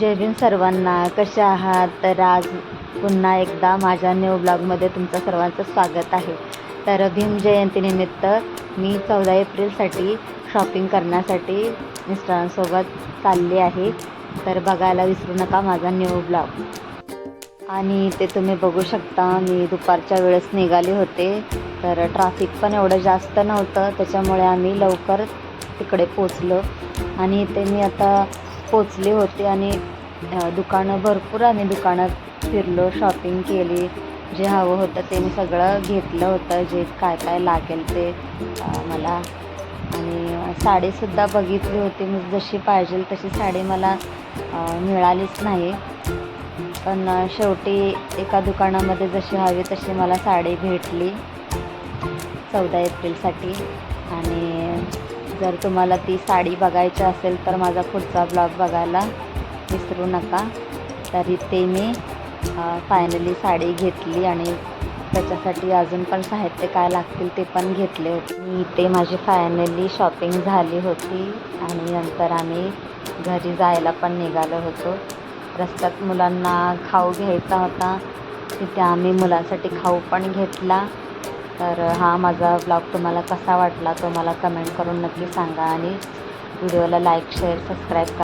जय भीम सर्वांना, कशा आहात? तर आज पुन्हा एकदा माझ्या न्यू ब्लॉगमध्ये तुमचं सर्वांचं स्वागत आहे. तर भीम जयंतीनिमित्त मी 14 एप्रिलसाठी शॉपिंग करण्यासाठी मिस्टरांसोबत चालली आहे. तर बघायला विसरू नका माझा न्यू ब्लॉग. आणि ते तुम्ही बघू शकता, मी दुपारच्या वेळेस निघाले होते. तर ट्रॅफिक पण एवढं जास्त नव्हतं, त्याच्यामुळे आम्ही लवकर तिकडे पोचलो. आणि इथे मी आता पोचले होते आणि दुकानं भरपूर आम्ही दुकानात फिरलो, शॉपिंग केली. जे हवं होतं ते मी सगळं घेतलं होतं, जे काय काय लागेल ते मला. आणि साडीसुद्धा बघितली होती, मी जशी पाहिजे तशी साडी मला मिळालीच नाही. पण शेवटी एका दुकानामध्ये जशी हवी तशी मला साडी भेटली 14 एप्रिलसाठी. आणि जर तुम्हाला ती साडी बघायची असेल तर माझा पुढचा ब्लॉग बघायला विसरू नका. तरी ते मी फायनली साडी घेतली आणि त्याच्यासाठी अजून पण साहित्य काय लागतील ते पण घेतले होते. मी ते माझी फायनली शॉपिंग झाली होती आणि नंतर आम्ही घरी जायला पण निघालो होतो. रस्त्यात मुलांना खाऊ घ्यायचा होता, तिथे आम्ही मुलांसाठी खाऊ पण घेतला. तर हा माझा ब्लॉग तुम्हाला कसा वाटला तो मला कमेंट करून नक्की सांगा आणि व्हिडिओला लाईक, शेअर, सबस्क्राईब करा.